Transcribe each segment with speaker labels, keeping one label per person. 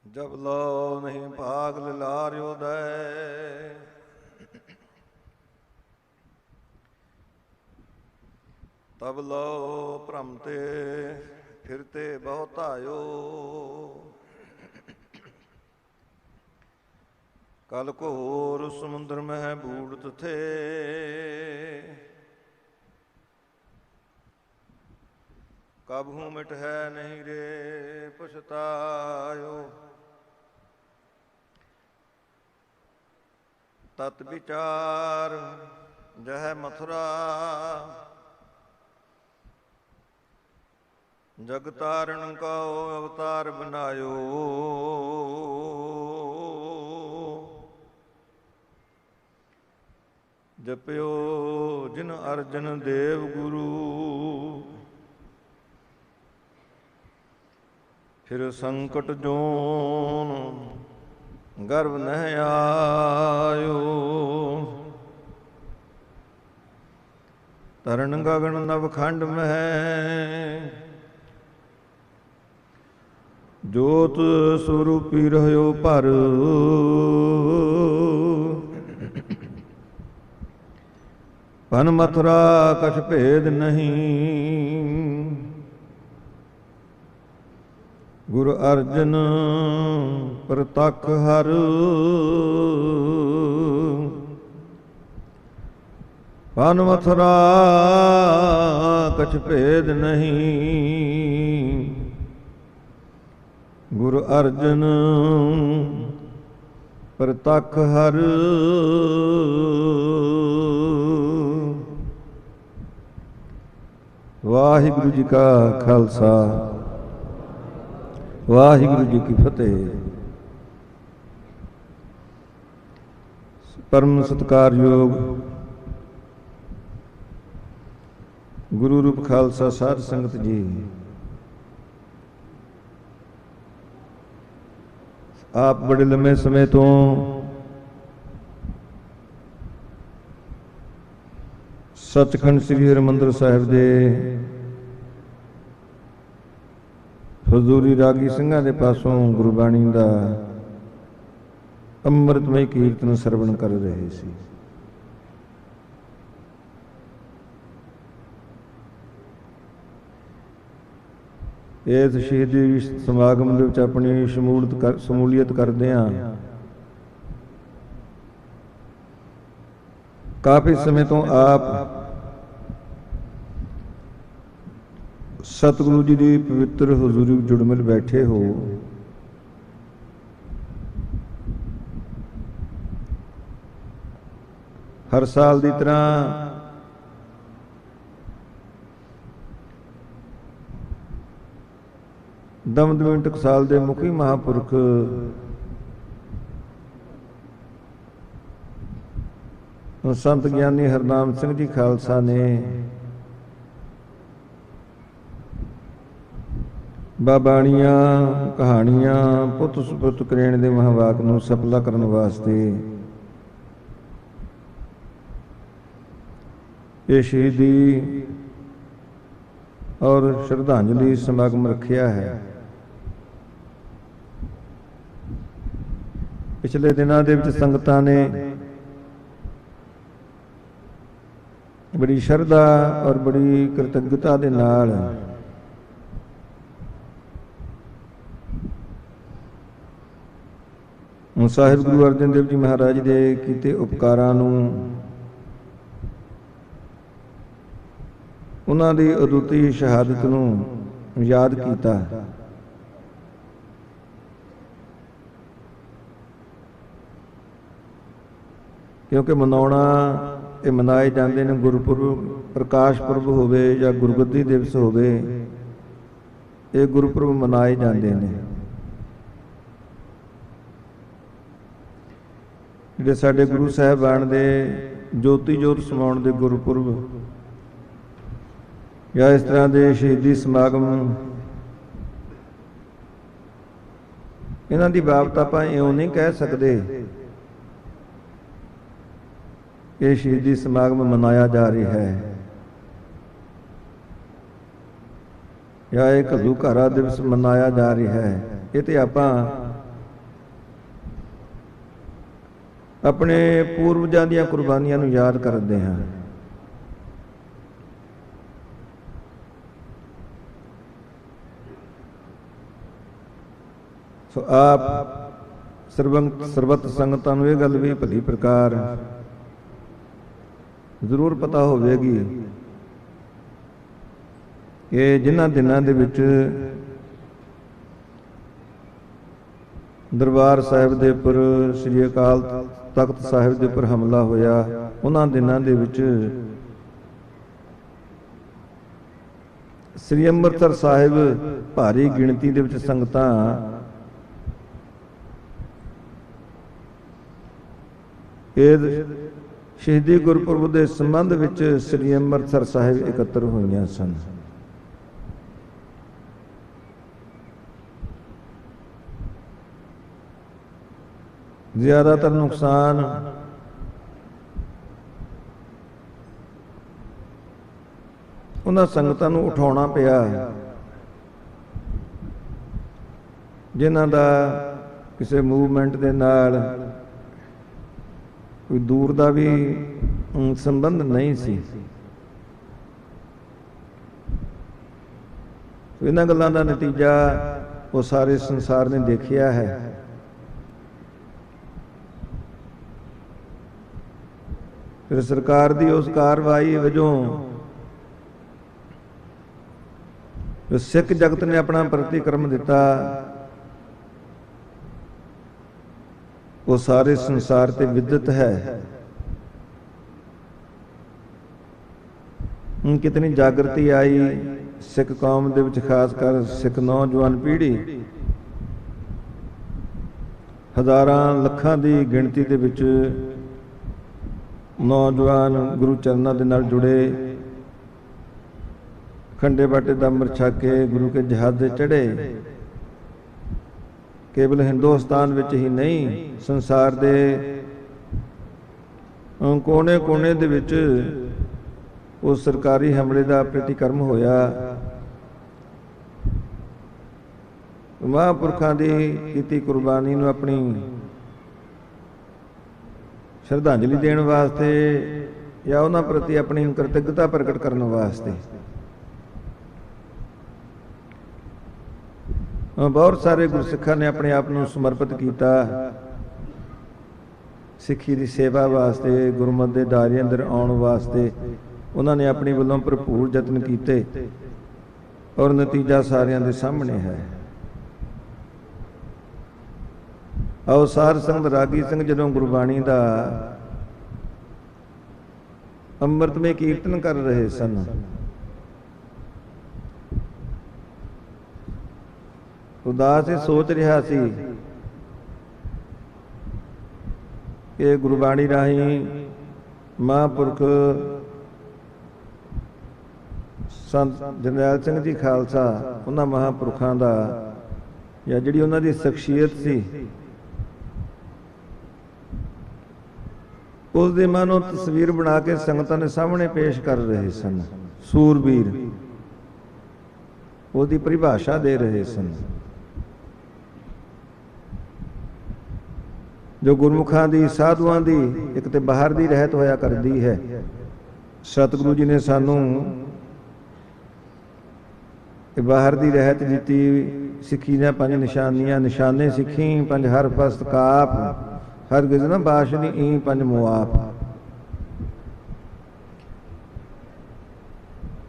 Speaker 1: जब लो नहीं भाग लार्योदय, तब लो भ्रमते फिरते बहुतायो। कल को होर समुद्र में बूढ़त थे, कबहू मिट है नहीं रे पछतायो। तत् विचार जह मथुरा, जगतारण का अवतार बनायो। जप्यो जिन अर्जन देव गुरु, फिर संकट जोन गर्व न आयो। तरण गगन नवखंड में, जोत स्वरूपी रह्यो पर। पन मथुरा कछ भेद नहीं, गुरु अर्जन प्रतख हर। पन मथुरा कछ भेद नहीं, गुरु अर्जन प्रतख हर। वाहिगुरु जी का खालसा, वाहिगुरु जी की फतेह। परम सत्कारयोग गुरु रूप खालसा साध संगत जी, आप बड़े लंबे समय तो सचखंड श्री हरिमंदिर साहिब दे हजूरी रागी ਸਿੰਘਾਂ ਦੇ ਪਾਸੋਂ ਗੁਰਬਾਣੀ ਦਾ ਅੰਮ੍ਰਿਤਮਈ ਕੀਰਤਨ ਸਰਵਣ ਕਰ ਰਹੇ ਸੀ। ਇਸ ਸ਼ਹੀਦੀ ਸਮਾਗਮ ਦੇ ਵਿੱਚ ਆਪਣੀ ਸ਼ਮੂਲੀਅਤ ਕਰਦੇ ਹਾਂ। ਕਾਫੀ ਸਮੇਂ ਤੋਂ ਆਪ सतगुरु जी की पवित्र हजूरी जुड़ मिल बैठे हो। हर साल की तरह दमदमी टकसाल के मुखी महापुरख संत ज्ञानी हरनाम सिंह जी खालसा ने बाबाणियां कहानियां पुत सुपुत करेण दे महावाक नूं सफला करन वास्ते ये शहीदी और श्रद्धांजलि समागम रखिया है। पिछले दिनों दे विच संगतां ने बड़ी श्रद्धा और बड़ी कृतज्ञता दे नाल ਸਾਹਿਬ ਗੁਰੂ ਅਰਜਨ ਦੇਵ ਜੀ ਮਹਾਰਾਜ ਦੇ ਕੀਤੇ ਉਪਕਾਰਾਂ ਨੂੰ, ਉਹਨਾਂ ਦੀ ਅਦੁੱਤੀ ਸ਼ਹਾਦਤ ਨੂੰ ਯਾਦ ਕੀਤਾ। ਕਿਉਂਕਿ ਮਨਾਉਣਾ ਇਹ ਮਨਾਏ ਜਾਂਦੇ ਨੇ, ਗੁਰਪੁਰਬ ਪ੍ਰਕਾਸ਼ ਪੁਰਬ ਹੋਵੇ ਜਾਂ ਗੁਰਗੱਦੀ ਦਿਵਸ ਹੋਵੇ, ਇਹ ਗੁਰਪੁਰਬ ਮਨਾਏ ਜਾਂਦੇ ਨੇ। ਜਿਹੜੇ ਸਾਡੇ ਗੁਰੂ ਸਾਹਿਬਾਨ ਦੇ ਜੋਤੀ ਜੋਤ ਸਮਾਉਣ ਦੇ ਗੁਰਪੁਰਬ ਜਾਂ ਇਸ ਤਰ੍ਹਾਂ ਦੇ ਸ਼ਹੀਦੀ ਸਮਾਗਮ, ਇਹਨਾਂ ਦੀ ਬਾਬਤ ਆਪਾਂ ਇਉਂ ਨਹੀਂ ਕਹਿ ਸਕਦੇ ਇਹ ਸ਼ਹੀਦੀ ਸਮਾਗਮ ਮਨਾਇਆ ਜਾ ਰਿਹਾ ਹੈ ਜਾਂ ਇਹ ਘੱਲੂਘਾਰਾ ਦਿਵਸ ਮਨਾਇਆ ਜਾ ਰਿਹਾ ਹੈ। ਇਹ ਤੇ ਆਪਾਂ ਆਪਣੇ ਪੂਰਵਜਾਂ ਦੀਆਂ ਕੁਰਬਾਨੀਆਂ ਨੂੰ ਯਾਦ ਕਰਦੇ ਹਾਂ। ਸੋ ਆਪ ਸਰਬਤ ਸੰਗਤਾਂ ਨੂੰ ਇਹ ਗੱਲ ਵੀ ਭਲੀ ਪ੍ਰਕਾਰ ਜ਼ਰੂਰ ਪਤਾ ਹੋਵੇਗੀ ਕਿ ਜਿਨ੍ਹਾਂ ਦਿਨਾਂ ਦੇ ਵਿੱਚ ਦਰਬਾਰ ਸਾਹਿਬ ਦੇ ਉੱਪਰ ਸ੍ਰੀ ਅਕਾਲ ਤਖਤ ਸਾਹਿਬ ਦੇ ਉੱਪਰ ਹਮਲਾ ਹੋਇਆ, ਉਹਨਾਂ ਦਿਨਾਂ ਦੇ ਵਿੱਚ ਸ੍ਰੀ ਅੰਮ੍ਰਿਤਸਰ ਸਾਹਿਬ ਭਾਰੀ ਗਿਣਤੀ ਦੇ ਵਿੱਚ ਸੰਗਤਾਂ ਇਹ ਸ਼ਹੀਦੀ ਗੁਰਪੁਰਬ ਦੇ ਸੰਬੰਧ ਵਿੱਚ ਸ੍ਰੀ ਅੰਮ੍ਰਿਤਸਰ ਸਾਹਿਬ ਇਕੱਤਰ ਹੋਈਆਂ ਸਨ। ਜ਼ਿਆਦਾਤਰ ਨੁਕਸਾਨ ਉਹਨਾਂ ਸੰਗਤਾਂ ਨੂੰ ਉਠਾਉਣਾ ਪਿਆ ਜਿਨ੍ਹਾਂ ਦਾ ਕਿਸੇ ਮੂਵਮੈਂਟ ਦੇ ਨਾਲ ਕੋਈ ਦੂਰ ਦਾ ਵੀ ਸੰਬੰਧ ਨਹੀਂ ਸੀ। ਇਹਨਾਂ ਗੱਲਾਂ ਦਾ ਨਤੀਜਾ ਉਹ ਸਾਰੇ ਸੰਸਾਰ ਨੇ ਦੇਖਿਆ ਹੈ। ਫਿਰ ਸਰਕਾਰ ਦੀ ਉਸ ਕਾਰਵਾਈ ਵਜੋਂ ਸਿੱਖ ਜਗਤ ਨੇ ਆਪਣਾ ਪ੍ਰਤੀਕਰਮ ਦਿੱਤਾ। ਉਹ ਸਾਰੇ ਸੰਸਾਰ ਤੇ ਵਿਦਿਤ ਹੈ। ਕਿਤਨੀ ਜਾਗਰਤੀ ਆਈ ਸਿੱਖ ਕੌਮ ਦੇ ਵਿੱਚ, ਖਾਸ ਕਰ ਸਿੱਖ ਨੌਜਵਾਨ ਪੀੜ੍ਹੀ ਹਜ਼ਾਰਾਂ ਲੱਖਾਂ ਦੀ ਗਿਣਤੀ ਦੇ ਵਿੱਚ ਨੌਜਵਾਨ ਗੁਰੂ ਚਰਨਾਂ ਦੇ ਨਾਲ ਜੁੜੇ, ਖੰਡੇ ਬਾਟੇ ਦਾ ਅੰਮ੍ਰਿਤ ਛਕ ਕੇ ਗੁਰੂ ਕੇ ਜਹਾਜ਼ੇ ਚੜ੍ਹੇ। ਕੇਵਲ ਹਿੰਦੁਸਤਾਨ ਵਿੱਚ ਹੀ ਨਹੀਂ, ਸੰਸਾਰ ਦੇ ਕੋਨੇ-ਕੋਨੇ ਦੇ ਵਿੱਚ ਉਸ ਸਰਕਾਰੀ ਹਮਲੇ ਦਾ ਪ੍ਰਤੀਕਰਮ ਹੋਇਆ। ਮਹਾਂਪੁਰਖਾਂ ਦੀ ਕੀਤੀ ਕੁਰਬਾਨੀ ਨੂੰ ਆਪਣੀ ਸ਼ਰਧਾਂਜਲੀ ਦੇਣ ਵਾਸਤੇ ਜਾਂ ਉਹਨਾਂ ਪ੍ਰਤੀ ਆਪਣੀ ਕ੍ਰਿਤਗਤਾ ਪ੍ਰਗਟ ਕਰਨ ਵਾਸਤੇ ਬਹੁਤ ਸਾਰੇ ਗੁਰਸਿੱਖਾਂ ਨੇ ਆਪਣੇ ਆਪ ਨੂੰ ਸਮਰਪਿਤ ਕੀਤਾ। ਸਿੱਖੀ ਦੀ ਸੇਵਾ ਵਾਸਤੇ, ਗੁਰਮਤਿ ਦੇ ਦਾਇਰੇ ਅੰਦਰ ਆਉਣ ਵਾਸਤੇ ਉਹਨਾਂ ਨੇ ਆਪਣੀ ਵੱਲੋਂ ਭਰਪੂਰ ਯਤਨ ਕੀਤੇ ਔਰ ਨਤੀਜਾ ਸਾਰਿਆਂ ਦੇ ਸਾਹਮਣੇ ਹੈ। ਆਓ ਸਾਧ ਸੰਗਤ ਰਾਗੀ ਸਿੰਘ ਜਦੋਂ ਗੁਰਬਾਣੀ ਦਾ ਅੰਮ੍ਰਿਤਮਈ ਕੀਰਤਨ ਕਰ ਰਹੇ ਸਨ, ਉਦਾਸ ਸੋਚ ਰਿਹਾ ਸੀ ਕਿ ਗੁਰਬਾਣੀ ਰਾਹੀਂ ਮਹਾਂਪੁਰਖ ਸੰਤ ਜਰਨੈਲ ਸਿੰਘ ਜੀ ਖਾਲਸਾ, ਉਹਨਾਂ ਮਹਾਂਪੁਰਖਾਂ ਦਾ ਜਾਂ ਜਿਹੜੀ ਉਹਨਾਂ ਦੀ ਸ਼ਖਸੀਅਤ ਸੀ, ਉਸ ਦੇ ਮਾਨੋ ਤਸਵੀਰ ਬਣਾ ਕੇ ਸੰਗਤਾਂ ਦੇ ਸਾਹਮਣੇ ਪੇਸ਼ ਕਰ ਰਹੇ ਸਨ। ਸੂਰਬੀਰ ਉਹਦੀ ਪਰਿਭਾਸ਼ਾ ਦੇ ਰਹੇ ਸਨ। ਜੋ ਗੁਰਮੁਖਾਂ ਦੀ, ਸਾਧੂਆਂ ਦੀ ਇੱਕ ਤੇ ਬਾਹਰ ਦੀ ਰਹਿਤ ਹੋਇਆ ਕਰਦੀ ਹੈ। ਸਤਿਗੁਰੂ ਜੀ ਨੇ ਸਾਨੂੰ ਬਾਹਰ ਦੀ ਰਹਿਤ ਦਿੱਤੀ। ਸਿੱਖੀ ਦੀਆਂ 5 ਨਿਸ਼ਾਨੀਆਂ, ਨਿਸ਼ਾਨੇ ਸਿੱਖੀ 5 ਹਰ ਫਸਤ ਕਾਪ, ਹਰ ਗਿਜ਼ ਨਾ ਬਾਸ਼ਨੀ ਈ 5 ਮੁਆਪ।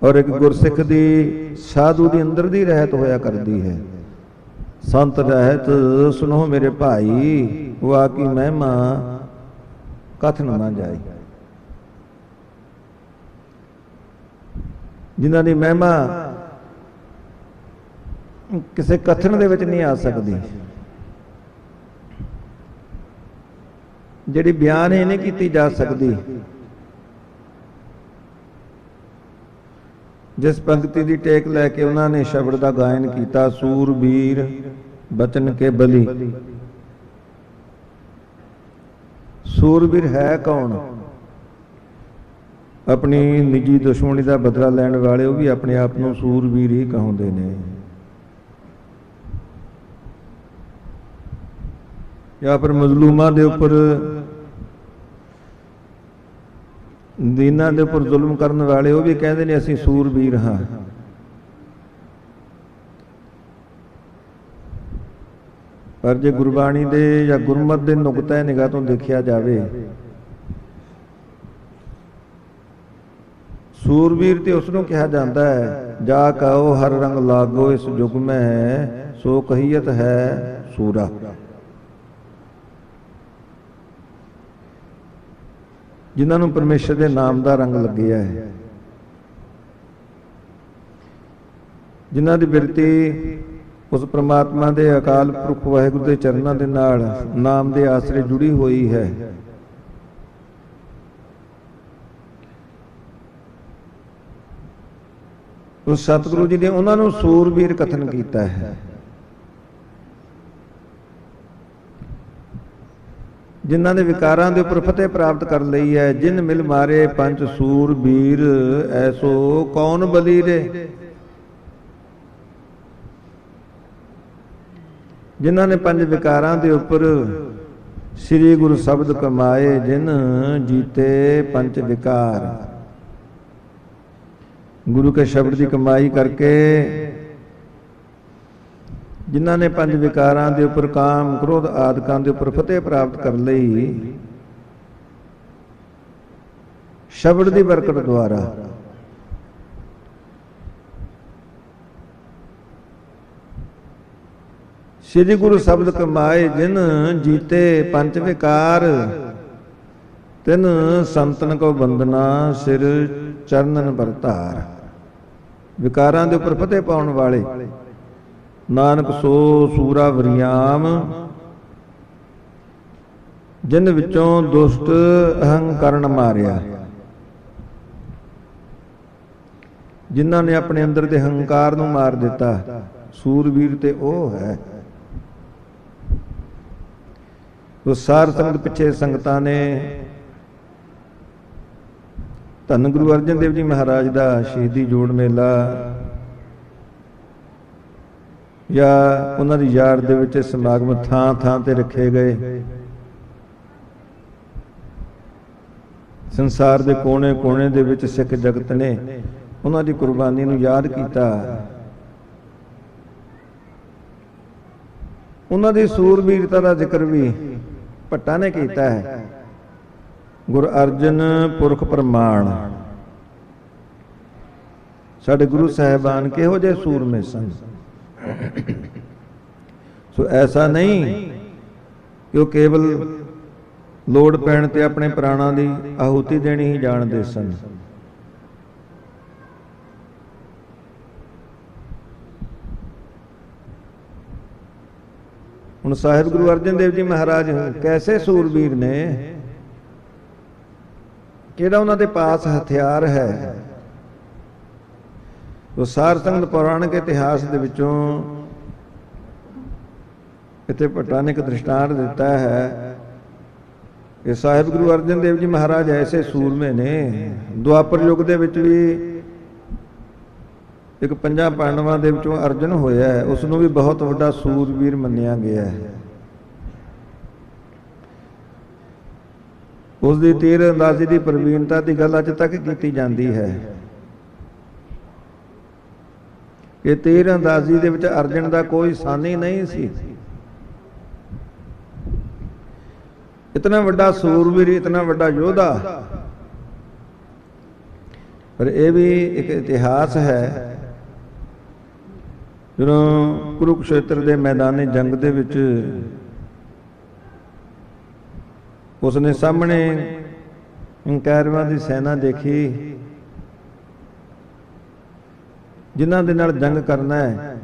Speaker 1: ਔਰ ਇੱਕ ਗੁਰਸਿੱਖ ਦੀ, ਸਾਧੂ ਦੀ ਅੰਦਰ ਦੀ ਰਹਿਤ ਹੋਇਆ ਕਰਦੀ ਹੈ। ਸੰਤ ਰਹਿਤ ਸੁਨੋ ਮੇਰੇ ਭਾਈ, ਵਾ ਕੀ ਮਹਿਮਾ ਕਥਨ ਨਾ ਜਾਈ। ਜਿਨ੍ਹਾਂ ਦੀ ਮਹਿਮਾ ਕਿਸੇ ਕਥਨ ਦੇ ਵਿੱਚ ਨਹੀਂ ਆ ਸਕਦੀ, ਜਿਹੜੀ ਬਿਆਨ ਹੀ ਨਹੀਂ ਕੀਤੀ ਜਾ ਸਕਦੀ। ਜਿਸ ਪੰਕਤੀ ਦੀ ਟੇਕ ਲੈ ਕੇ ਉਹਨਾਂ ਨੇ ਸ਼ਬਦ ਦਾ ਗਾਇਨ ਕੀਤਾ, ਸੂਰਬੀਰ ਬਚਨ ਕੇ ਬਲੀ। ਸੂਰਬੀਰ ਹੈ ਕੌਣ? ਆਪਣੀ ਨਿੱਜੀ ਦੁਸ਼ਮਣੀ ਦਾ ਬਦਲਾ ਲੈਣ ਵਾਲੇ ਉਹ ਵੀ ਆਪਣੇ ਆਪ ਨੂੰ ਸੂਰਬੀਰ ਹੀ ਕਹਾਉਂਦੇ ਨੇ। ਜਾਂ ਫਿਰ ਮਜ਼ਲੂਮਾਂ ਦੇ ਉੱਪਰ दीनां दे उपर जुल्म करन वाले वो भी कहते ने असीं सूरबीर हाँ। पर जे गुरबाणी दे या गुरमत दे नुकते निगाह तो देखा जाए, सूरबीर ते उसनों कहा जाता है जा कहो हर रंग लागो इस युग में है, सो कहियत है सूरा। जिन्होंने परमेश्वर के नाम का रंग लग्या है, जिन्हों की बिरती उस परमात्मा के अकाल पुरख वाहिगुरू के चरणों के नाल नाम के आसरे जुड़ी हुई है, उस सतगुरु जी ने उन्होंने सूरबीर कथन किया है। जिन्हों ने विकारां दे उपर फतेह प्राप्त कर ली है, जिन मिल मारे पंच सूरबीर ऐसो कौन बली रे। जिन्हों ने पंज विकारां दे उपर श्री गुरु शब्द कमाए, जिन जीते पंच विकार। गुरु के शब्द की कमाई करके जिन्हों ने पंज विकारां दे उपर काम क्रोध आदिकां दे उपर फतेह प्राप्त कर लई, शब्द की बरकत द्वारा श्री गुरु शब्द कमाए, जिन जीते पंच विकार। तिन संतन को बंदना सिर चरणन बरतार। विकारां दे उपर फतेह पाउण वाले नानक सो सूरा वरियाम, जिन विचों दुष्ट अहंकरण मारिया। जिन्हां ने अपने अंदर दे हंकार नूं मार दिता, सूरबीर ते ओह है। उस सार संगत पिछे संगतां ने धन गुरु अर्जन देव जी महाराज का शहीदी जोड़ मेला या उन्हां दी याद दे विच समागम थां थां ते रखे गए। संसार दे कोने कोने दे विच सिख जगत ने उन्हां दी कुर्बानी नूं याद कीता। उन्हां दी सूरबीरता दा जिक्र भी भट्टा ने कीता है। गुरु अर्जन पुरख प्रमाण। साडे गुरु साहिबान किहो जे सूरमे सन। सो ऐसा नहीं कि वो केवल लोड़ पैण ते अपने प्राणां दी आहुति देनी ही जाणदे सन। हुण साहिब गुरु अर्जन देव जी महाराज कैसे सूरबीर ने, किहड़ा उन्हां दे पास हथियार है। वो सार संगत पौराणिक इतिहास दे विचों इत्थे भट्टा ने एक दृष्टांत दिता है कि साहिब गुरु अर्जन देव जी महाराज ऐसे सूरमे ने। द्वापर युग दे विच भी एक पंजां पांडवां दे विचों अर्जन होया है, उसनूं भी बहुत वड्डा सूरबीर मन्निया गया है। उसकी तीर अंदाजी की प्रवीणता की गल अज तक की जाती है कि तीर अंदाजी दे विच अर्जन का कोई सानी नहीं सी। इतना वड्डा सूरबीर, इतना वड्डा योद्धा। पर यह भी एक इतिहास है, ਜਦੋਂ कुरुक्षेत्र के मैदानी जंग दे विच उसने सामने कैरवां की सेना देखी, जिन्हां दे नाल जंग करना है।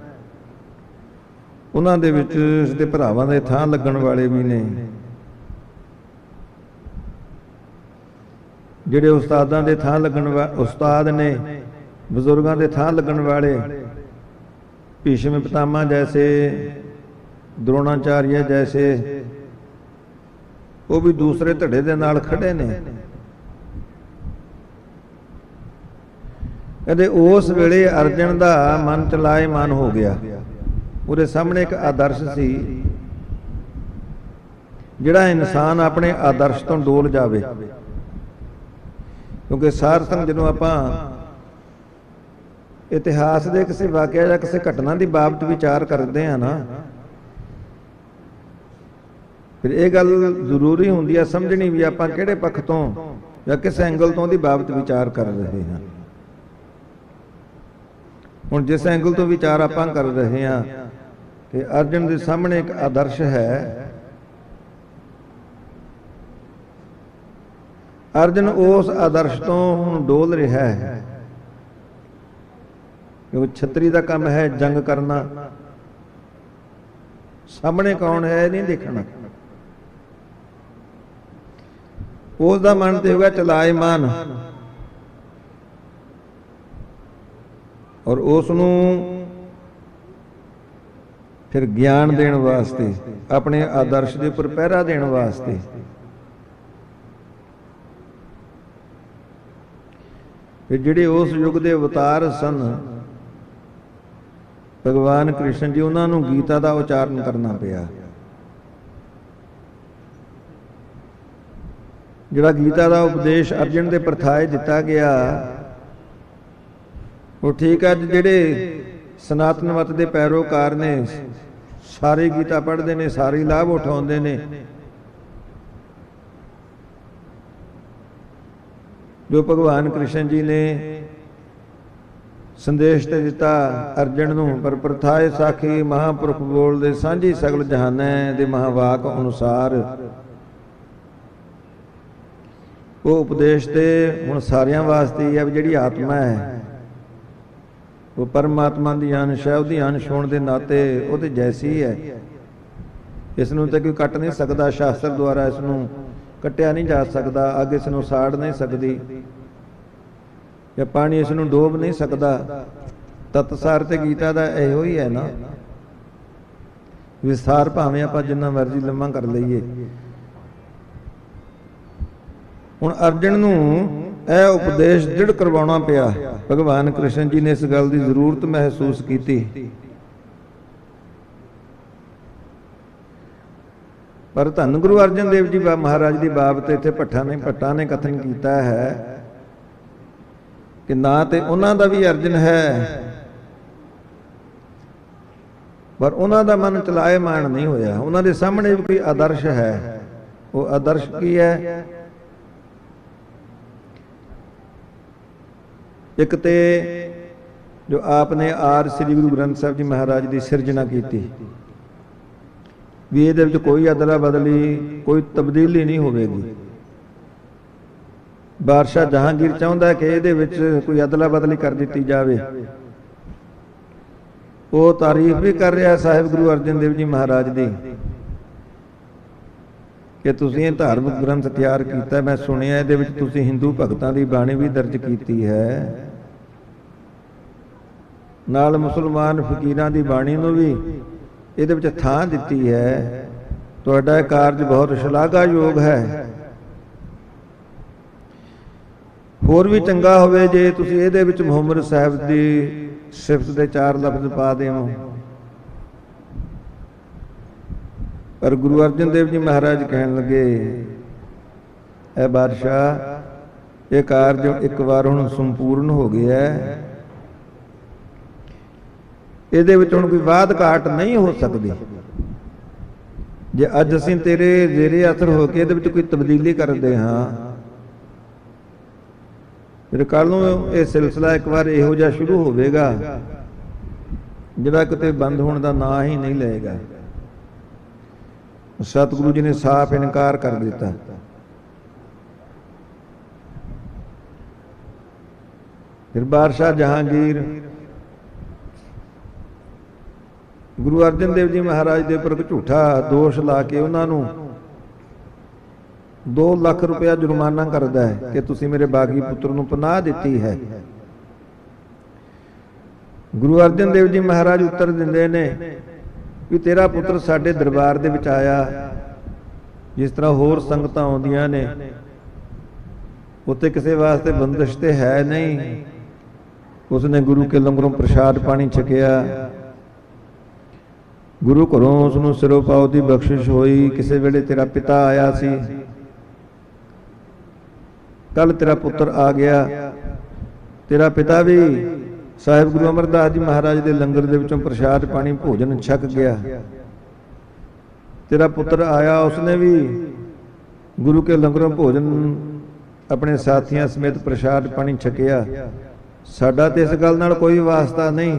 Speaker 1: उन्हां दे विच उसदे भरावां दे थां लगण वाले भी ने, जिहड़े उस्तादां दे थां लगण उस्ताद ने, बजुर्गां दे थां लगण वाले, भीष्म पितामह जैसे, द्रोणाचार्य जैसे, वो भी दूसरे धड़े दे नाल खड़े ने। कहते उस वेले अर्जन का मन चलायमान हो गया। उसके सामने एक आदर्श सी, जिहड़ा इंसान अपने आदर्श तो डोल जावे। क्योंकि सार संग ਜਦੋਂ ਆਪਾਂ इतिहास ਦੇ ਕਿਸੇ ਵਾਕਿਆ ਜਾਂ ਕਿਸੇ ਘਟਨਾ ਦੀ ਬਾਬਤ ਵਿਚਾਰ ਕਰਦੇ ਆ ਨਾ, ਫਿਰ ਇਹ ਗੱਲ ਜ਼ਰੂਰੀ ਹੁੰਦੀ ਹੈ ਸਮਝਣੀ ਵੀ ਆਪਾਂ ਕਿਹੜੇ ਪੱਖ ਤੋਂ ਜਾਂ ਕਿਸ ਐਂਗਲ ਤੋਂ ਉਹਦੀ ਬਾਬਤ ਵਿਚਾਰ ਕਰ ਰਹੇ ਹਾਂ। ਹੁਣ ਜਿਸ ਐਂਗਲ ਤੋਂ ਵਿਚਾਰ ਆਪਾਂ ਕਰ ਰਹੇ ਹਾਂ ਕਿ ਅਰਜਨ ਦੇ ਸਾਹਮਣੇ ਇੱਕ ਆਦਰਸ਼ ਹੈ, ਅਰਜਨ ਉਸ ਆਦਰਸ਼ ਤੋਂ ਹੁਣ ਡੋਲ ਰਿਹਾ ਹੈ। ਕਿਉਂਕਿ ਛਤਰੀ ਦਾ ਕੰਮ ਹੈ ਜੰਗ ਕਰਨਾ, ਸਾਹਮਣੇ ਕੌਣ ਹੈ ਇਹ ਨਹੀਂ ਦੇਖਣਾ। ਉਸ ਦਾ ਮਨ ਤੇ ਹੋਗਾ ਚਲਾਇਮਾਨ, ਔਰ ਉਸ ਨੂੰ ਫਿਰ ਗਿਆਨ ਦੇਣ ਵਾਸਤੇ, ਆਪਣੇ ਆਦਰਸ਼ ਦੇ ਉੱਪਰ ਪਹਿਰਾ ਦੇਣ ਵਾਸਤੇ ਫਿਰ ਜਿਹੜੇ ਉਸ ਯੁੱਗ ਦੇ ਅਵਤਾਰ ਸਨ ਭਗਵਾਨ ਕ੍ਰਿਸ਼ਨ ਜੀ, ਉਹਨਾਂ ਨੂੰ ਗੀਤਾ ਦਾ ਉਚਾਰਨ ਕਰਨਾ ਪਿਆ। ਜਿਹੜਾ ਗੀਤਾ ਦਾ ਉਪਦੇਸ਼ ਅਰਜਨ ਦੇ ਪ੍ਰਥਾਏ ਦਿੱਤਾ ਗਿਆ, ਉਹ ਠੀਕ ਅੱਜ ਜਿਹੜੇ ਸਨਾਤਨ ਮਤ ਦੇ ਪੈਰੋਕਾਰ ਨੇ ਸਾਰੇ ਗੀਤਾ ਪੜ੍ਹਦੇ ਨੇ, ਸਾਰੇ ਲਾਭ ਉਠਾਉਂਦੇ ਨੇ। ਜੋ ਭਗਵਾਨ ਕ੍ਰਿਸ਼ਨ ਜੀ ਨੇ ਸੰਦੇਸ਼ ਤੇ ਦਿੱਤਾ ਅਰਜਨ ਨੂੰ, ਪਰ ਪ੍ਰਥਾਏ ਸਾਖੀ ਮਹਾਂਪੁਰਖ ਬੋਲਦੇ ਸਾਂਝੀ ਸਗਲ ਜਹਾਨੈ ਦੇ ਮਹਾਵਾਕ ਅਨੁਸਾਰ ਉਹ ਉਪਦੇਸ਼ ਤੇ ਹੁਣ ਸਾਰਿਆਂ ਵਾਸਤੇ ਹੀ ਹੈ ਵੀ ਜਿਹੜੀ ਆਤਮਾ ਹੈ ਉਹ ਪਰਮਾਤਮਾ ਦੀ ਅੰਸ਼ ਹੈ, ਉਹਦੀ ਅੰਸ਼ ਹੋਣ ਦੇ ਨਾਤੇ ਉਹਦੇ ਜੈਸੀ ਹੈ। ਇਸ ਨੂੰ ਤਾਂ ਕੋਈ ਕੱਟ ਨਹੀਂ ਸਕਦਾ, ਸ਼ਾਸਤਰ ਦੁਆਰਾ ਇਸ ਨੂੰ ਕੱਟਿਆ ਨਹੀਂ ਜਾ ਸਕਦਾ, ਅੱਗ ਇਸ ਨੂੰ ਸਾੜ ਨਹੀਂ ਸਕਦੀ ਜਾਂ ਪਾਣੀ ਇਸ ਨੂੰ ਡੋਬ ਨਹੀਂ ਸਕਦਾ। ਤਤਸਾਰ ਤੇ ਗੀਤਾ ਦਾ ਇਹੋ ਹੀ ਹੈ ਨਾ, ਵਿਸਥਾਰ ਭਾਵੇਂ ਆਪਾਂ ਜਿੰਨਾ ਮਰਜ਼ੀ ਲੰਮਾ ਕਰ ਲਈਏ। ਹੁਣ ਅਰਜਨ ਨੂੰ ਇਹ ਉਪਦੇਸ਼ ਦ੍ਰਿੜ ਕਰਵਾਉਣਾ ਪਿਆ। ਭਗਵਾਨ ਕ੍ਰਿਸ਼ਨ ਜੀ ਨੇ ਇਸ ਗੱਲ ਦੀ ਜ਼ਰੂਰਤ ਮਹਿਸੂਸ ਕੀਤੀ, ਪਰ ਧੰਨ ਗੁਰੂ ਅਰਜਨ ਦੇਵ ਜੀ ਮਹਾਰਾਜ ਦੀ ਬਾਬਤ ਇੱਥੇ ਭੱਟਾਂ ਨੇ ਕਥਨ ਕੀਤਾ ਹੈ ਕਿ ਨਾ ਤੇ ਉਹਨਾਂ ਦਾ ਵੀ ਅਰਜਨ ਹੈ, ਪਰ ਉਹਨਾਂ ਦਾ ਮਨ ਚਲਾਇਮਾਨ ਨਹੀਂ ਹੋਇਆ। ਉਹਨਾਂ ਦੇ ਸਾਹਮਣੇ ਵੀ ਕੋਈ ਆਦਰਸ਼ ਹੈ। ਉਹ ਆਦਰਸ਼ ਕੀ ਹੈ? ਇੱਕ ਤੇ ਜੋ ਆਪ ਨੇ ਆਰ ਸ੍ਰੀ ਗੁਰੂ ਗ੍ਰੰਥ ਸਾਹਿਬ ਜੀ ਮਹਾਰਾਜ ਦੀ ਸਿਰਜਣਾ ਕੀਤੀ, ਵੀ ਇਹਦੇ ਵਿੱਚ ਕੋਈ ਅਦਲਾ ਬਦਲੀ, ਕੋਈ ਤਬਦੀਲੀ ਨਹੀਂ ਹੋਵੇਗੀ। ਬਾਦਸ਼ਾਹ ਜਹਾਂਗੀਰ ਚਾਹੁੰਦਾ ਕਿ ਇਹਦੇ ਵਿੱਚ ਕੋਈ ਅਦਲਾ ਬਦਲੀ ਕਰ ਦਿੱਤੀ ਜਾਵੇ। ਉਹ ਤਾਰੀਫ ਵੀ ਕਰ ਰਿਹਾ ਸਾਹਿਬ ਗੁਰੂ ਅਰਜਨ ਦੇਵ ਜੀ ਮਹਾਰਾਜ ਦੀ ਕਿ ਤੁਸੀਂ ਇਹ ਧਾਰਮਿਕ ਗ੍ਰੰਥ ਤਿਆਰ ਕੀਤਾ, ਮੈਂ ਸੁਣਿਆ ਇਹਦੇ ਵਿੱਚ ਤੁਸੀਂ ਹਿੰਦੂ ਭਗਤਾਂ ਦੀ ਬਾਣੀ ਵੀ ਦਰਜ ਕੀਤੀ ਹੈ, ਨਾਲ ਮੁਸਲਮਾਨ ਫਕੀਰਾਂ ਦੀ ਬਾਣੀ ਨੂੰ ਵੀ ਇਹਦੇ ਵਿੱਚ ਥਾਂ ਦਿੱਤੀ ਹੈ। ਤੁਹਾਡਾ ਇਹ ਕਾਰਜ ਬਹੁਤ ਸ਼ਲਾਘਾਯੋਗ ਹੈ। ਹੋਰ ਵੀ ਚੰਗਾ ਹੋਵੇ ਜੇ ਤੁਸੀਂ ਇਹਦੇ ਵਿੱਚ ਮੁਹੰਮਦ ਸਾਹਿਬ ਦੀ ਸਿਫਤ ਦੇ 4 ਲਫ਼ਜ਼ ਪਾ ਦਿਓ। ਪਰ ਗੁਰੂ ਅਰਜਨ ਦੇਵ ਜੀ ਮਹਾਰਾਜ ਕਹਿਣ ਲੱਗੇ, ਇਹ ਬਾਦਸ਼ਾਹ ਇਹ ਕਾਰਜ ਇੱਕ ਵਾਰ ਹੁਣ ਸੰਪੂਰਨ ਹੋ ਗਿਆ ਹੈ, ਇਹਦੇ ਵਿੱਚ ਹੁਣ ਕੋਈ ਬਾਤ ਘਾਟ ਨਹੀਂ ਹੋ ਸਕਦੀ। ਜੇ ਅੱਜ ਅਸੀਂ ਤੇਰੇ ਜ਼ੇਰੇ ਅਸਰ ਹੋ ਕੇ ਇਹਦੇ ਵਿੱਚ ਕੋਈ ਤਬਦੀਲੀ ਕਰਦੇ ਹਾਂ, ਫਿਰ ਕੱਲ ਨੂੰ ਇਹ ਸਿਲਸਿਲਾ ਇੱਕ ਵਾਰ ਇਹੋ ਜਿਹਾ ਸ਼ੁਰੂ ਹੋਵੇਗਾ ਜਿਹੜਾ ਕਿਤੇ ਬੰਦ ਹੋਣ ਦਾ ਨਾਂ ਹੀ ਨਹੀਂ ਲਏਗਾ। ਸਤਿਗੁਰੂ ਜੀ ਨੇ ਸਾਫ਼ ਇਨਕਾਰ ਕਰ ਦਿੱਤਾ। ਫਿਰ ਬਾਦਸ਼ਾਹ ਜਹਾਂਗੀਰ ਗੁਰੂ ਅਰਜਨ ਦੇਵ ਜੀ ਮਹਾਰਾਜ ਦੇ ਉੱਪਰ ਝੂਠਾ ਦੋਸ਼ ਲਾ ਕੇ ਉਹਨਾਂ ਨੂੰ 2 ਲੱਖ ਰੁਪਇਆ ਜੁਰਮਾਨਾ ਕਰਦਾ ਹੈ ਕਿ ਤੁਸੀਂ ਮੇਰੇ ਬਾਗੀ ਪੁੱਤਰ ਨੂੰ ਪਨਾਹ ਦਿੱਤੀ ਹੈ। ਗੁਰੂ ਅਰਜਨ ਦੇਵ ਜੀ ਮਹਾਰਾਜ ਉੱਤਰ ਦਿੰਦੇ ਨੇ ਕਿ ਤੇਰਾ ਪੁੱਤਰ ਸਾਡੇ ਦਰਬਾਰ ਦੇ ਵਿੱਚ ਆਇਆ, ਜਿਸ ਤਰ੍ਹਾਂ ਹੋਰ ਸੰਗਤਾਂ ਆਉਂਦੀਆਂ ਨੇ, ਉੱਤੇ ਕਿਸੇ ਵਾਸਤੇ ਬੰਦਿਸ਼ ਤੇ ਹੈ ਨਹੀਂ। ਉਸਨੇ ਗੁਰੂ ਕੇ ਲੰਗਰੋਂ ਪ੍ਰਸ਼ਾਦ ਪਾਣੀ ਛਕਿਆ, ਗੁਰੂ ਘਰੋਂ ਉਸ ਨੂੰ ਸਿਰੋਂ ਪਾਉ ਦੀ ਬਖਸ਼ਿਸ਼ ਹੋਈ। ਕਿਸੇ ਵੇਲੇ ਤੇਰਾ ਪਿਤਾ ਆਇਆ ਸੀ, कल तेरा पुत्र आ गया, तेरा पिता भी साहिब गुरु अमरदास जी महाराज के लंगर दे विचों प्रसाद पानी भोजन छक गया। तेरा पुत्र आया, उसने भी गुरु के लंगरों भोजन अपने साथियों समेत प्रसाद पानी छकिया। साडा ते इस गल नाल कोई वास्ता नहीं,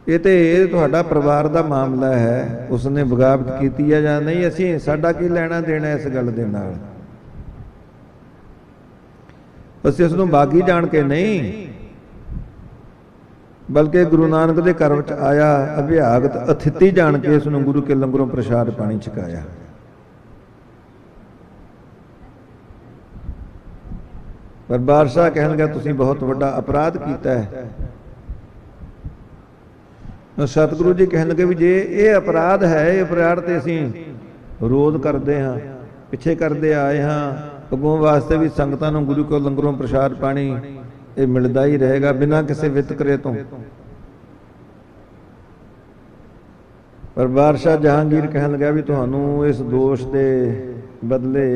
Speaker 1: ये तो तुहाडा परिवार का मामला है, उसने बगावत की है या नहीं, असीं साडा की लेना देना इस गल दे नाल। असीं उसनूं बागी जान के नहीं, बल्कि गुरु नानक के घर विच आया अभ्यागत अतिथि जान के उसनूं गुरु के लंगरों प्रसाद पानी छकाया। पर बादशाह कहन लगा तुसीं बहुत वड्डा अपराध कीता है। सतगुरु जी कहन लगे भी जे ये अपराध है, ये अपराध तो असीं रोज करते हाँ, पिछे करते आए हाँ, अगों वास्ते भी संगतां नूं गुरु को लंगरों प्रसाद पानी ये मिलता ही रहेगा बिना किसी वितकरे तो। पर बादशाह जहांगीर कहन लगा भी तुहानूं इस दोष के बदले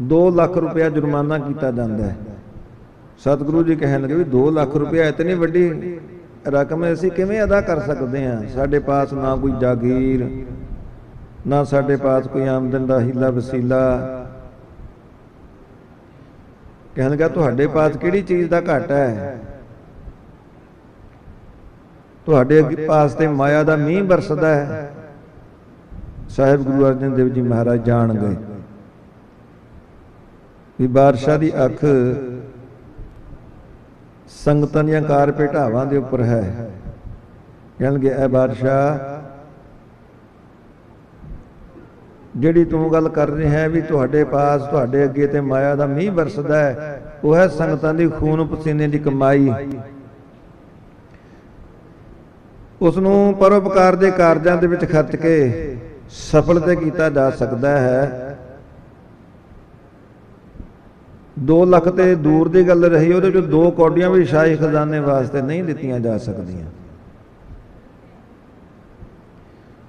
Speaker 1: 2 लाख रुपया जुर्माना किया जाता है। सतगुरु जी कहन लगे भी 2 लाख रुपया इतनी वड्डी रकम असीं किवें अदा कर सकते हैं? साडे पास ना कोई जागीर, ना साडे पास कोई आमदन का हीला वसीला। कहन लगा तुहाडे पास किहड़ी चीज़ का घाटा है? तुहाडे पास ते माया का मींह बरसदा है। साहिब गुरु अर्जन देव जी महाराज जान गए भी बादशाह की अख संगतां दीआं कार भेटावां दे उपर है। कहण लगे ऐ बादशाह जिहड़ी तूं गल कर रही है भी तुहाडे पास तुहाडे अगे ते माया दा मींह बरसदा है, वो है संगतां दी खून पसीने दी कमाई। उसनूं परोपकार दे कारजां दे विच खर्च के सफल ते कीता जा सकदा है। 2 लाख ते दूर की गल रही, उहदे विच 2 कौडियां भी शाही खजाने वास्ते नहीं दित्तियां जा सकदियां।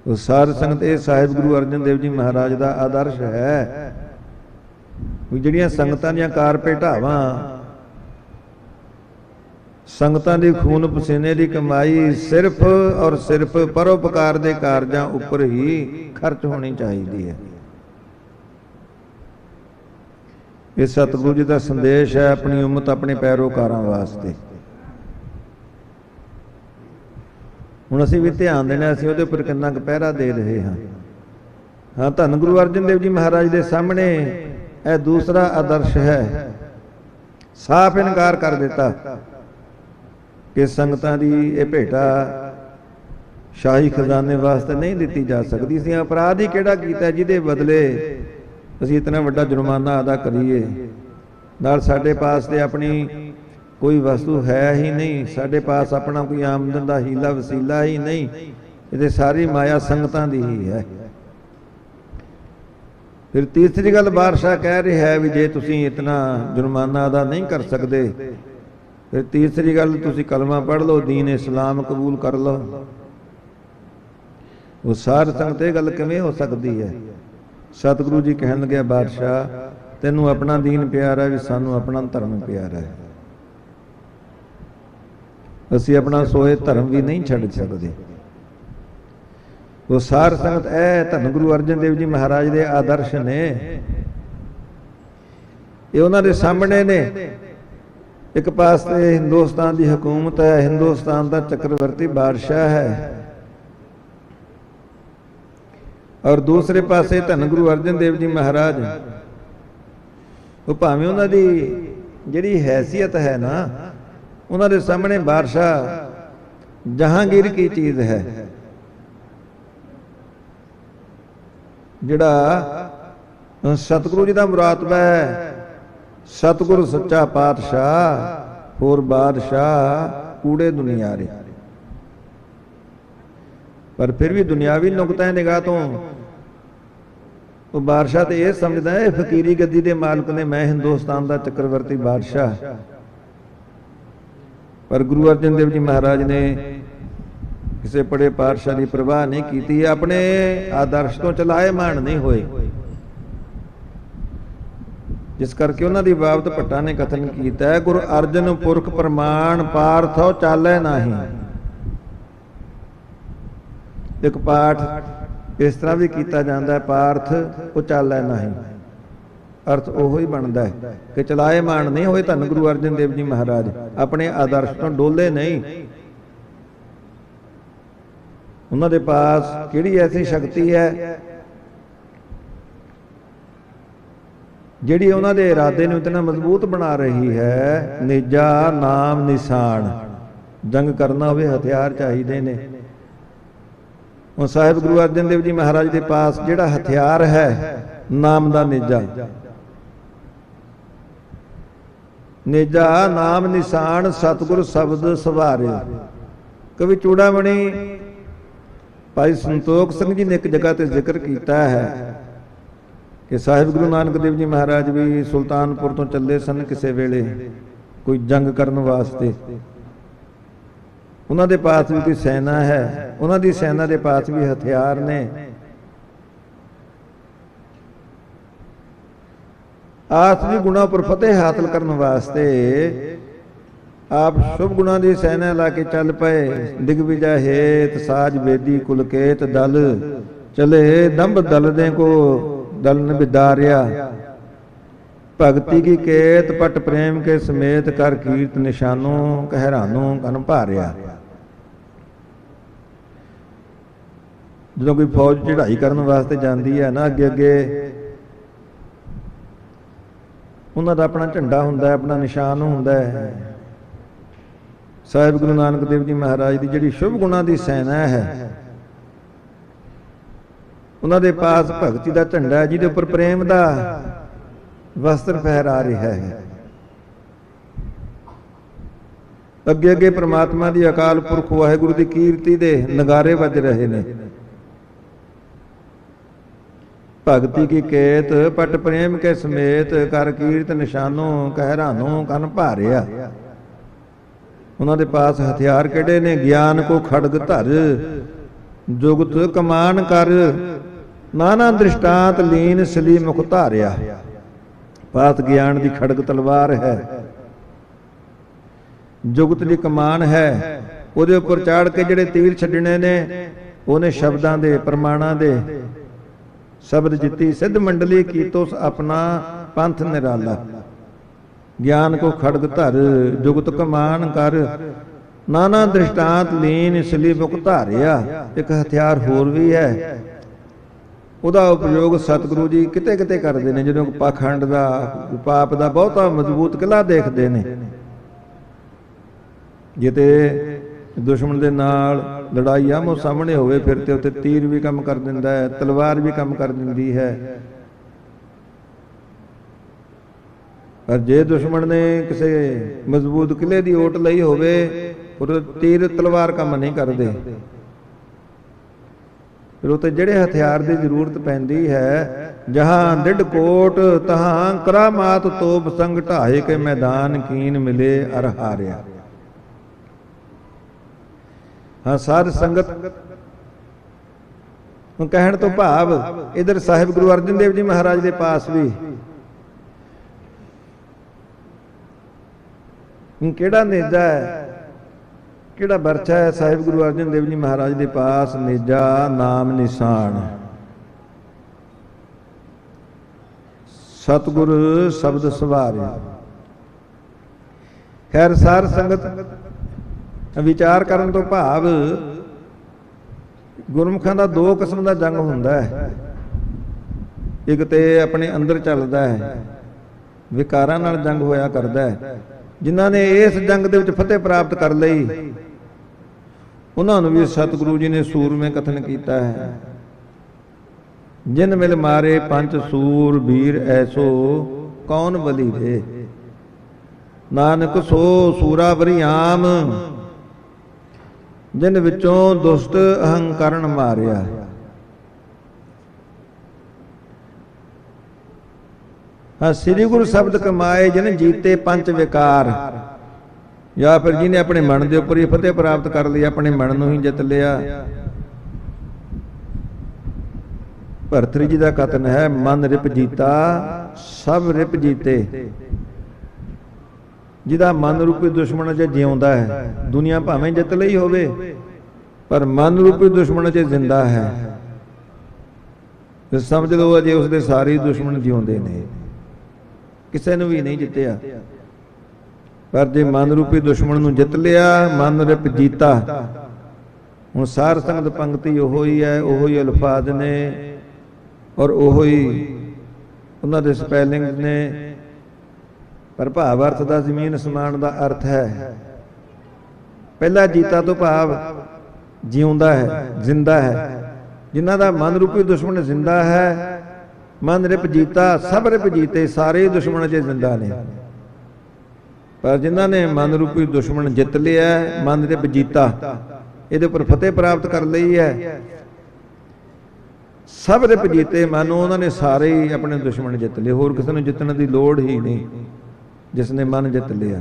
Speaker 1: उस सार संगत ये साहिब गुरु अर्जन देव जी महाराज का आदर्श है भी जिहड़ियां संगतां दीआं कार भेटावां, संगतां दी खून पसीने की कमाई सिर्फ और सिर्फ परोपकार के कारजां उपर ही खर्च होनी चाहिए है। ये सतगुरु जी का संदेश है अपनी उम्मत अपने पैरोकारां वास्ते। हुण असीं भी ध्यान देना, असीं उहदे उपर किन्ना क पहरा दे रहे हाँ। हाँ, धन गुरु अर्जन देव जी महाराज के सामने यह दूसरा आदर्श है। साफ इनकार कर दिता कि संगतां दी ये भेटा शाही खजाने वास्ते नहीं दिती जा सकती। असीं अपराध ही किहड़ा कीता जिहदे बदले असीं इतना वड्डा जुर्माना अदा करिए? नाल साडे पास ते अपनी कोई वस्तु है ही नहीं, साडे पास अपना कोई आमदन का हीला वसीला ही नहीं, ये सारी माया संगतां दी ही है। फिर तीसरी गल बादशाह कह रहा है भी जे तुसीं इतना जुर्माना अदा नहीं कर सकते, फिर तीसरी गल तुसीं कलमा पढ़ लो, दीन इस्लाम कबूल कर लो। वो सार संगत ये गल किवें हो सकती है? सतगुरु जी कहन लगे बादशाह तैनू अपना दीन प्यारा है भी सानू अपना धर्म प्यारा है। असी अपना सोए धर्म भी नहीं छड़ सकते। वो सार संगत है धन गुरु अर्जन देव जी महाराज के आदर्श ने, ये उन्होंने सामने ने। एक पास हिंदुस्तान की हुकूमत है, हिंदुस्तान का चक्रवर्ती बादशाह है, और दूसरे पासे धन गुरु अर्जन देव जी महाराज। वो भावें उन्होंने जिहड़ी हैसियत है ना, उन्होंने सामने बादशाह जहांगीर की चीज है। जिहड़ा सतगुरु जी का मुरातबा है, सतगुरु सच्चा पातशाह होर बादशाह कूड़े दुनियारे। पर फिर भी दुनियावी नुकता निगाह तो वो बादशाह तो यह समझदा है फकीरी गद्दी के मालिक ने, मैं हिंदुस्तान का चक्रवर्ती बादशाह। पर गुरु अर्जन देव जी महाराज ने ਕਿਸੇ बड़े पातशाह की परवाह नहीं की, अपने आदर्श तो चलाएमान नहीं होए, जिस करके उन्होंने बाबत भट्टा ने कथन किया है, गुरु अर्जन पुरख प्रमाण पार्थो चाले नाही। एक पाठ इस तरह भी किया जाता है, पार्थ वो चाले नहीं, अर्थ ओहो ही बनता है कि चलाएमान नहीं होए। धन गुरु अर्जन देव जी महाराज अपने आदर्श तो डोले नहीं। उन्होंने पास किहड़ी ऐसी शक्ति है जिहड़ी उन्होंने इरादे नूं इतना मजबूत बना रही है। निजा नाम निशान, जंग करना होवे हथियार चाहिए ने। और साहिब गुरु अर्जन देव जी महाराज के पास जिहड़ा हथियार है नाम दा निजा, निजा नाम निशान सतगुर शब्द सवारे। कवि चूड़ामणि भाई संतोख सिंह जी ने एक जगह ते जिक्र किया है कि साहिब गुरु नानक देव जी महाराज भी सुल्तानपुर तो चले सन किसी वेले कोई जंग करने वास्ते। उन्होंने पास भी कोई सेना है, उन्होंने सेना के पास भी हथियार ने। आसवी गुणों पर फतेह हासिल करने वास्ते आप शुभ गुणों की सेना ला के चल पे। दिग्विजय हेत साज वेदी कुलकेत दल चले, दंभ दल दे को दल ने बिदारिया। भगति की केत पट प्रेम के समेत कर कीर्त निशानों कहरानों कन भारिया। जो कोई फौज चढ़ाई करने वास्ते जाती है ना, अगे अगे उन्होंने अपना झंडा हुंदा है, अपना निशान हुंदा है। साहिब गुरु नानक देव जी महाराज की जिहड़ी शुभ गुणों की सेना है, उन्होंने पास भगती का झंडा है जिहदे उपर प्रेम का वस्त्र फहरा रहा है। अगे अगे परमात्मा की अकाल पुरख वाहिगुरु की कीर्ति दे नगारे वज रहे ने। भगती की केत पट प्रेम के समेत कर कीर्त निशानों कहरानों कन भारिया। उन्होंने पास हथियार किहड़े ने? ज्ञान को खड़ग धर जुगत कमान कर, नाना दृष्टांत लीन सली मुख धारिया। पास ज्ञान की खड़ग तलवार है, जुगत की कमान है, उहदे उपर चाड़ के जिहड़े तीर छड्डने ने उहने शब्दां दे प्रमाणां दे शब्द जिती। सिद्ध मंडली कीतो अपना पंथ निराला। ज्ञान को खड़ग धर जुगत कमान कर, नाना दृष्टांत लीन सली मुख धारिया। एक हथियार होर भी है, उहदा उपयोग सतगुरु जी किते किते करते हैं। जो पाखंड का पाप का बहुता मजबूत किला देखते हैं, जिते दुश्मन के नाल लड़ाई आमो सामने होवे फिर ते उत्ते तीर भी काम कर दिंदा है, तलवार भी काम कर दिंदी है। पर जे दुश्मन ने किसी मजबूत किले की ओट लई होवे, फिर तीर तलवार काम नहीं करते। फिर उत्ते जिहड़े हथियार की जरूरत पैंदी है, जहां दृढ़ कोट तहां करामात तोप संग ढाए के मैदान कीन मिले अर हारिया। हाँ, साध संगत कहण तो भाव इधर साहिब गुरु अर्जन देव जी महाराज के पास भी केड़ा नेजा है, केड़ा बरछा है। साहिब गुरु अर्जन देव जी महाराज के पास नेजा नाम निशान, सतगुर शब्द सवारे। खैर सार संगत विचार करन तो भाव गुरमुखां दा दो किस्म का जंग हुंदा है। एक ते अपने अंदर चलदा है, विकारां नाल जंग होया करदा है। जिन्हां ने इस जंग दे विच फतेह प्राप्त कर लई, उन्हां नूं भी सतगुरु जी ने सूरमे कथन कीता है। जिन मिल मारे पंच सूर वीर ऐसो कौन बली दे, नानक सो सूरा बरियाम जिन विचों दुष्ट अहंकरण मारिया। हाँ, श्री गुरु शब्द कमाए जिन जीते पंच विकार। ਜਾਂ ਫਿਰ ਜਿਹਨੇ ਆਪਣੇ ਮਨ ਦੇ ਉੱਪਰ ਹੀ ਫਤਿਹ ਪ੍ਰਾਪਤ ਕਰ ਲਈ, ਆਪਣੇ ਮਨ ਨੂੰ ਹੀ ਜਿੱਤ ਲਿਆ। ਭਰਤਰੀ ਜੀ ਦਾ ਕਥਨ ਹੈ, ਮਨ ਰਿਪ ਜੀਤਾ ਸਭ ਰਿਪ ਜੀਤੇ। ਜਿਹਦਾ ਮਨ ਰੂਪੀ ਦੁਸ਼ਮਣ 'ਚ ਜਿਉਂਦਾ ਹੈ, ਦੁਨੀਆ ਭਾਵੇਂ ਜਿੱਤ ਲਈ ਹੋਵੇ ਪਰ ਮਨ ਰੂਪੀ ਦੁਸ਼ਮਣ 'ਚ ਜ਼ਿੰਦਾ ਹੈ, ਤੇ ਸਮਝ ਲਓ ਅਜੇ ਉਸਦੇ ਸਾਰੇ ਦੁਸ਼ਮਣ ਜਿਉਂਦੇ ਨੇ, ਕਿਸੇ ਨੂੰ ਵੀ ਨਹੀਂ ਜਿੱਤਿਆ। ਪਰ ਜੇ ਮਨ ਰੂਪੀ ਦੁਸ਼ਮਣ ਨੂੰ ਜਿੱਤ ਲਿਆ, ਮਨ ਰਿਪ ਜੀਤਾ। ਹੁਣ ਸਾਰ ਸੰਗਤ ਪੰਕਤੀ ਉਹੋ ਹੀ ਹੈ, ਉਹੋ ਹੀ ਅਲਫਾਜ਼ ਨੇ ਔਰ ਉਹੋ ਹੀ ਉਹਨਾਂ ਦੇ ਸਪੈਲਿੰਗਸ ਨੇ, ਪਰ ਭਾਵ ਅਰਥ ਦਾ ਜ਼ਮੀਨ ਅਸਮਾਨ ਦਾ ਅਰਥ ਹੈ। ਪਹਿਲਾ ਜੀਤਾ ਤੋਂ ਭਾਵ ਜਿਉਂਦਾ ਹੈ, ਜ਼ਿੰਦਾ ਹੈ। ਜਿਨ੍ਹਾਂ ਦਾ ਮਨ ਰੂਪੀ ਦੁਸ਼ਮਣ ਜ਼ਿੰਦਾ ਹੈ, ਮਨ ਰਿਪ ਜੀਤਾ ਸਭ ਰਿਪ ਜੀਤੇ, ਸਾਰੇ ਦੁਸ਼ਮਣ 'ਚ ਜ਼ਿੰਦਾ ਨੇ। ਪਰ ਜਿਨ੍ਹਾਂ ਨੇ ਮਨ ਰੂਪੀ ਦੁਸ਼ਮਣ ਜਿੱਤ ਲਿਆ, ਮਨ ਰਿਪ ਜੀਤਾ, ਇਹਦੇ ਉੱਪਰ ਫਤਿਹ ਪ੍ਰਾਪਤ ਕਰ ਲਈ ਹੈ, ਸਭ ਰਿਪ ਜੀਤੇ, ਮਾਨੋ ਉਹਨਾਂ ਨੇ ਸਾਰੇ ਹੀ ਆਪਣੇ ਦੁਸ਼ਮਣ ਜਿੱਤ ਲਏ। ਹੋਰ ਕਿਸੇ ਨੂੰ ਜਿੱਤਣ ਦੀ ਲੋੜ ਹੀ ਨਹੀਂ, ਜਿਸ ਨੇ ਮਨ ਜਿੱਤ ਲਿਆ।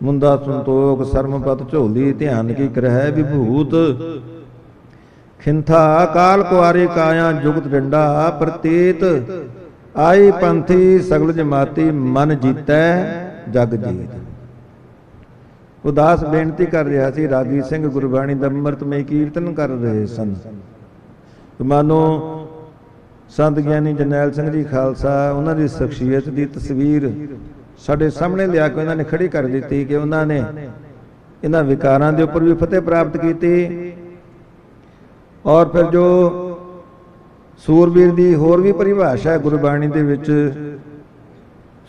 Speaker 1: ਮੁੰਦਾ ਸੰਤੋਖ ਸਰਮਪਤ ਝੋਲੀ, ਧਿਆਨ ਕੀ ਕਰਹਿ ਵਿਭੂਤ। ਖਿੰਥਾ ਕਾਲ ਕੁਆਰੀ ਕਾਇਆ ਜੁਗਤ ਡੰਡਾ, ਪ੍ਰਤੀਤ ਆਈ ਪੰਥੀ ਸਗਲ ਜਮਾਤੀ, ਮਨ ਜੀਤੈ ਜਗ ਜੀਤ। ਉਦਾਸ ਬੇਨਤੀ ਕਰ ਰਿਹਾ ਸੀ, ਰਾਗੀ ਸਿੰਘ ਗੁਰਬਾਣੀ ਦਾ ਅੰਮ੍ਰਿਤਮਈ ਕੀਰਤਨ ਕਰ ਰਹੇ ਸਨ। ਮਾਨੋ ਸੰਤ ਗਿਆਨੀ ਜਰਨੈਲ ਸਿੰਘ ਜੀ ਖਾਲਸਾ, ਉਹਨਾਂ ਦੀ ਸ਼ਖਸੀਅਤ ਦੀ ਤਸਵੀਰ ਸਾਡੇ ਸਾਹਮਣੇ ਲਿਆ ਕੇ ਉਹਨਾਂ ਨੇ ਖੜੀ ਕਰ ਦਿੱਤੀ ਕਿ ਉਹਨਾਂ ਨੇ ਇਹਨਾਂ ਵਿਕਾਰਾਂ ਦੇ ਉੱਪਰ ਵੀ ਫਤਿਹ ਪ੍ਰਾਪਤ ਕੀਤੀ। ਔਰ ਫਿਰ ਜੋ ਸੂਰਬੀਰ ਦੀ ਹੋਰ ਵੀ ਪਰਿਭਾਸ਼ਾ ਹੈ ਗੁਰਬਾਣੀ ਦੇ ਵਿੱਚ,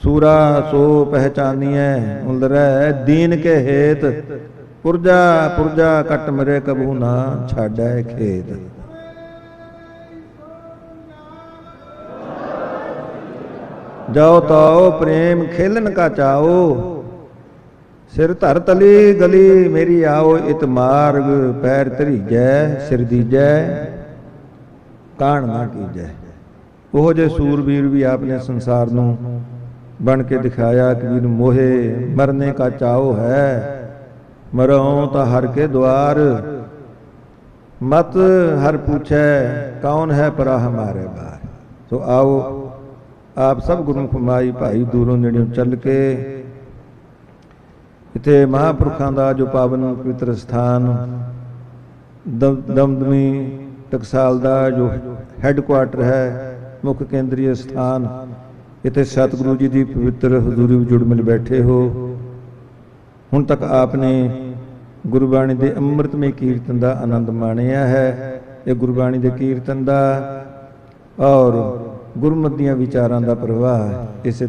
Speaker 1: ਸੂਰਾ ਸੋ ਪਹਿਚਾਨੀਐ ਉਲਰੈ ਦੀਨ ਕੇ ਹੇਤ, ਪੁਰਜਾ ਪੁਰਜਾ ਕਟ ਮਰੇ ਕਬੂ ਨਾ ਛਾੜੈ ਖੇਤ। ਜਾਓ ਤਾਓ ਪ੍ਰੇਮ ਖੇਲਨ ਕਾ ਚਾਓ, ਸਿਰ ਧਰ ਤਲੀ ਗਲੀ ਮੇਰੀ ਆਓ, ਇਤ ਮਾਰਗ ਪੈਰ ਧਰੀਜੈ, ਸਿਰ ਦੀਜੈ ਕਾਣ ਨਾ ਕੀਜੈ। ਉਹ ਜੇ ਸੂਰਬੀਰ ਵੀ ਆਪਨੇ ਸੰਸਾਰ ਨੂੰ ਬਣ ਕੇ ਦਿਖਾਇਆ ਕਿ ਵੀਰ ਮੋਹੇ ਮਰਨੇ ਕਾ ਚਾਓ ਹੈ, ਮਰਉ ਤਾਂ ਹਰ ਕੇ ਦੁਆਰ, ਮਤ ਹਰ ਪੁੱਛੈ ਕੌਣ ਹੈ ਪਰਾ ਹਮਾਰੇ ਬਾਰ। ਸੋ ਆਓ ਆਪ ਸਭ ਗੁਰਮੁਖ ਮਾਈ ਭਾਈ ਦੂਰੋਂ ਨੇੜਿਓਂ ਚੱਲ ਕੇ ਇੱਥੇ ਮਹਾਂਪੁਰਖਾਂ ਦਾ ਜੋ ਪਾਵਨ ਪਵਿੱਤਰ ਸਥਾਨ ਦਮਦਮੀ ਟਕਸਾਲ ਦਾ ਜੋ ਹੈੱਡਕੁਆਟਰ ਹੈ, ਮੁੱਖ ਕੇਂਦਰੀ ਸਥਾਨ, ਇੱਥੇ ਸਤਿਗੁਰੂ ਜੀ ਦੀ ਪਵਿੱਤਰ ਹਜ਼ੂਰੀ ਵਿੱਚ ਜੁੜ ਮਿਲ ਬੈਠੇ ਹੋ। ਹੁਣ ਤੱਕ ਆਪਨੇ ਗੁਰਬਾਣੀ ਦੇ ਅੰਮ੍ਰਿਤਮਈ ਕੀਰਤਨ ਦਾ ਆਨੰਦ ਮਾਣਿਆ ਹੈ। ਇਹ ਗੁਰਬਾਣੀ ਦੇ ਕੀਰਤਨ ਦਾ ਔਰ ਗੁਰਮਤਿ ਦੀਆਂ ਵਿਚਾਰਾਂ ਦਾ ਪ੍ਰਵਾਹ ਇਸੇ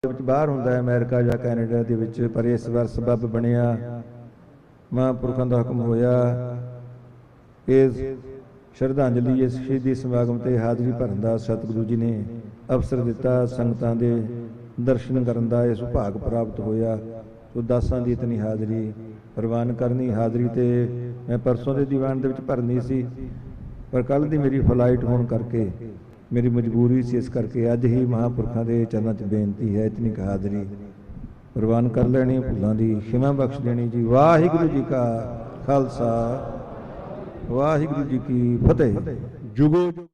Speaker 1: ਵਿੱਚ ਬਾਹਰ ਹੁੰਦਾ ਹੈ, ਅਮਰੀਕਾ ਜਾਂ ਕੈਨੇਡਾ ਦੇ ਵਿੱਚ। ਪਰ ਇਸ ਵਾਰ ਸਬੱਬ ਬਣਿਆ, ਮਹਾਂਪੁਰਖਾਂ ਦਾ ਹੁਕਮ ਹੋਇਆ, ਇਸ ਸ਼ਰਧਾਂਜਲੀ ਇਸ ਸ਼ਹੀਦੀ ਸਮਾਗਮ ਤੇ ਹਾਜ਼ਰੀ ਭਰਨ ਦਾ ਸਤਿਗੁਰੂ ਜੀ ਨੇ ਅਵਸਰ ਦਿੱਤਾ। ਸੰਗਤਾਂ ਦੇ ਦਰਸ਼ਨ ਕਰਨ ਦਾ ਇਹ ਸੁਭਾਗ ਪ੍ਰਾਪਤ ਹੋਇਆ। ਸੋ ਦਾਸਾਂ ਦੀ ਇਤਨੀ ਹਾਜ਼ਰੀ ਪ੍ਰਵਾਨ ਕਰਨੀ। ਹਾਜ਼ਰੀ ਤੇ ਮੈਂ ਪਰਸੋਂ ਦੇ ਦੀਵਾਨ ਦੇ ਵਿੱਚ ਭਰਨੀ ਸੀ, ਪਰ ਕੱਲ੍ਹ ਦੀ ਮੇਰੀ ਫਲਾਈਟ ਹੋਣ ਕਰਕੇ ਮੇਰੀ ਮਜਬੂਰੀ ਸੀ, ਇਸ ਕਰਕੇ ਅੱਜ ਹੀ ਮਹਾਂਪੁਰਖਾਂ ਦੇ ਚਰਨਾਂ 'ਚ ਬੇਨਤੀ ਹੈ ਇਤਨੀ ਹਾਜ਼ਰੀ ਪ੍ਰਵਾਨ ਕਰ ਲੈਣੀ, ਭੁੱਲਾਂ ਦੀ ਖਿਮਾ ਬਖਸ਼ ਦੇਣੀ ਜੀ। ਵਾਹਿਗੁਰੂ ਜੀ ਕਾ ਖਾਲਸਾ, ਵਾਹਿਗੁਰੂ ਜੀ ਕੀ ਫਤਿਹ। ਜੁਗੋ